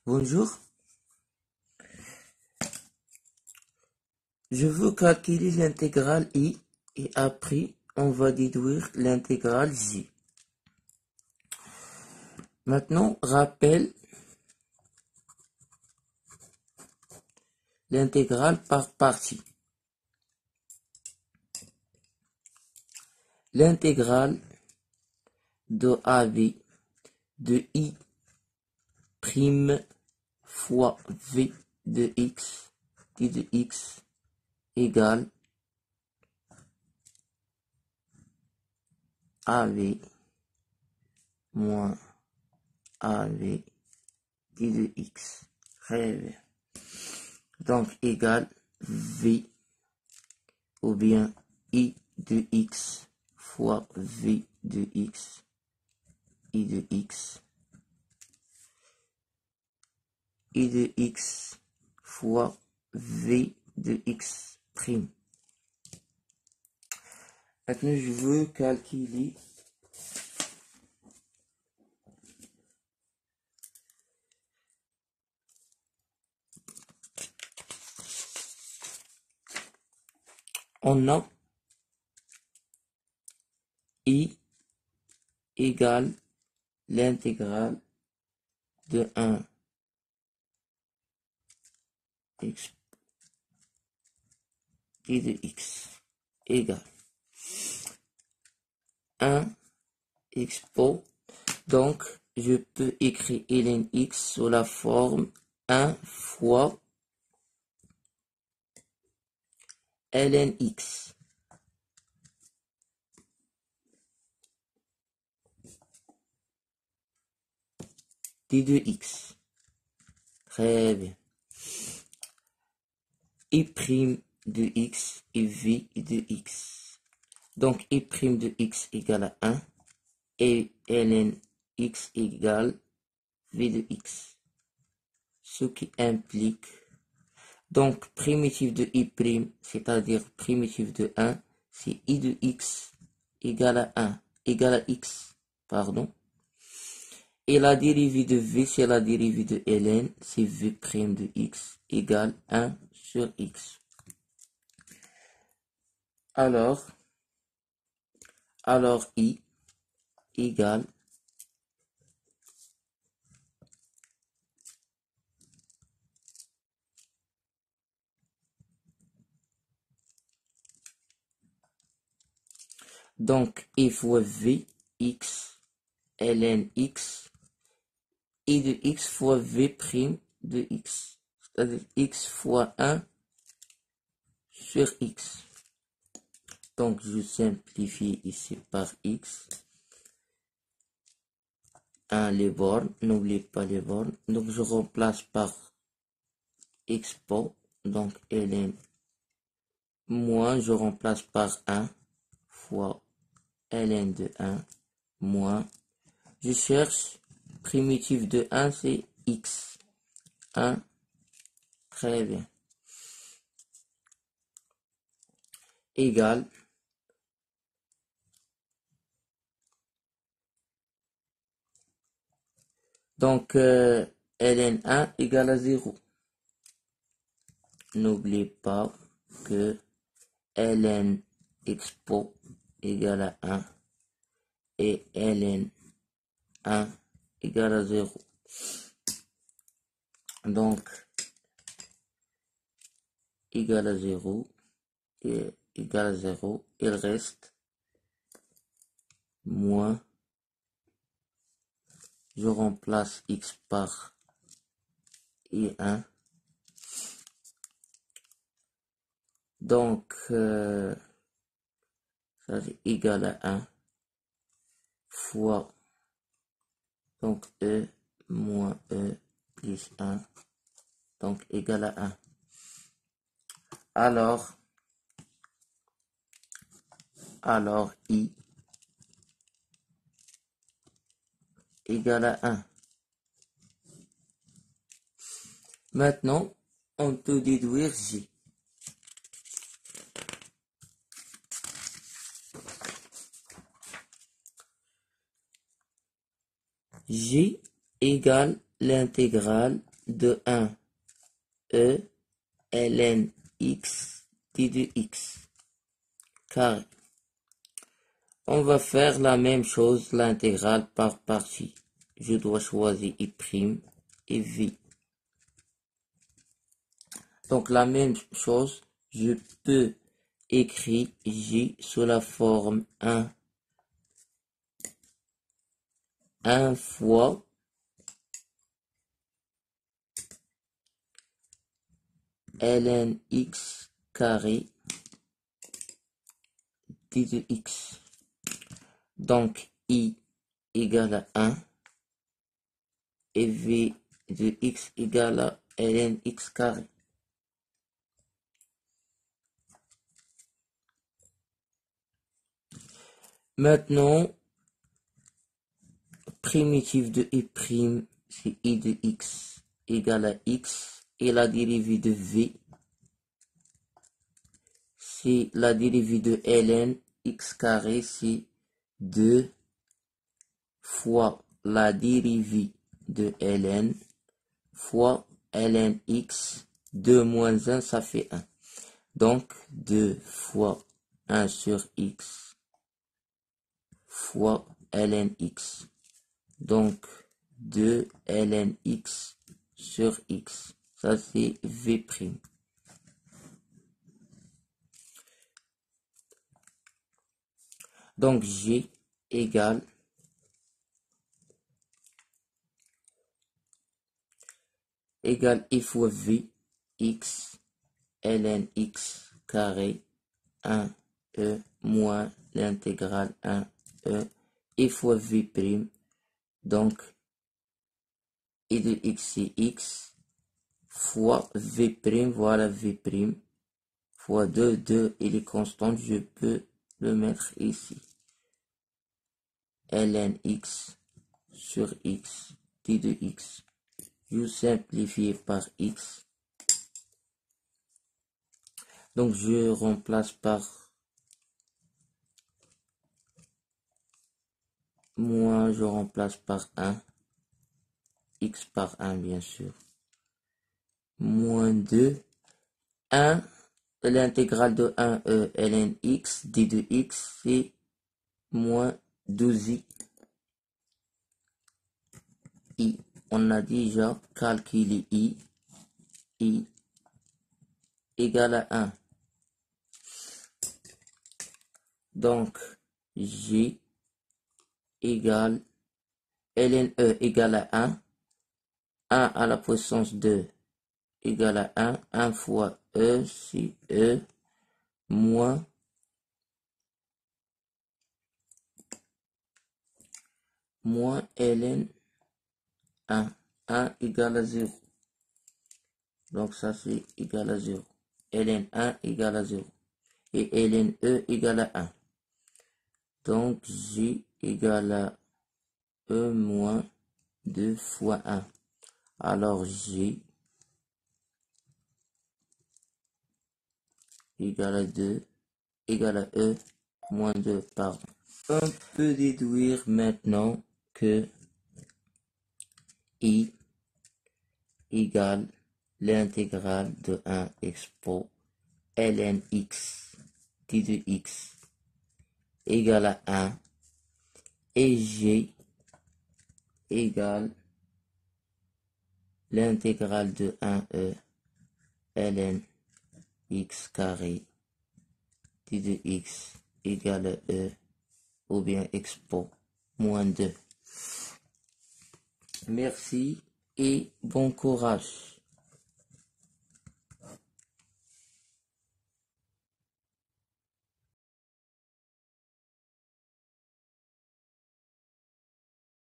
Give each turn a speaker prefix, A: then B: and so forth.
A: Bonjour, je veux calculer l'intégrale I et après on va déduire l'intégrale J. Maintenant, rappelle l'intégrale par partie. L'intégrale de AB de I prime fois V de X de X égale AV moins AV de X. Très bien. Donc, égale V ou bien I de X fois V de X, I de X, I de X fois V de X prime. Maintenant, je veux calculer on a I égale l'intégrale de 1 x I de X égale 1 expo. Donc, je peux écrire ln x sous la forme 1 fois ln x. D de x. Très bien. I' de x et v de x. Donc, I' de x égale à 1 et ln x égale v de x. Ce qui implique, donc, primitif de I', c'est-à-dire primitif de 1, c'est I de x égale à 1, égale à x, pardon. Et la dérivée de v, c'est la dérivée de ln, c'est v' de x égale 1 sur x. Alors I égale donc I fois V x ln x I de x fois V' de x, c'est-à-dire x fois 1 sur x. Donc je simplifie ici par x. 1 les bornes, n'oubliez pas les bornes. Donc je remplace par expo, donc ln moins, je remplace par 1 fois ln de 1 moins, je cherche primitif de 1, c'est x. 1, très bien, égale donc ln1 égale à 0. N'oubliez pas que ln expo égale à 1 et ln1 égale à 0. Donc égale à 0 et égale à 0, il reste moins, je remplace x par i1, donc ça c'est égal à 1 fois donc e moins e plus 1, donc égal à 1. Alors I égale à 1. Maintenant, on peut déduire J. J égale l'intégrale de 1 e ln x d de x carré. On va faire la même chose, l'intégrale par partie. Je dois choisir i' et v. Donc la même chose, je peux écrire j sous la forme 1 fois ln x carré d de x. Donc i égale à 1 et v de x égale à ln x carré. Maintenant, primitive de i', c'est i de x égale à x, et la dérivée de v, c'est la dérivée de ln x carré, c'est 2 fois la dérivée de ln fois ln x, 2 moins 1, ça fait 1. Donc 2 fois 1 sur x fois ln x. Donc 2 ln x sur x. Ça c'est v'. Donc g égale i fois v x ln x carré 1 e moins l'intégrale 1 e i fois v'. Donc i de x c'est x fois v', voilà v', fois 2 il est constant, je peux le mettre ici. ln x sur x d de x. Je simplifie par x. Donc je remplace par moins, je remplace par 1. X par 1 bien sûr. Moins 2. 1. L'intégrale de 1 e ln x d de x c'est moins 12i. On a déjà calculé i égale à 1. Donc g égale ln e égale à 1. 1 à la puissance 2 égale à 1. 1 fois e c'est e moins ln 1. 1 égale à 0. Donc ça c'est égal à 0. ln 1 égale à 0. Et ln e égale à 1. Donc j égale à e moins 2 fois 1. Alors j égale à 2 égale à e moins 2, pardon. On peut déduire maintenant que i égale l'intégrale de 1 expo ln x d de x égale à 1 et g égale l'intégrale de 1e ln x carré d de x égale à e ou bien expo moins 2. Merci et bon courage.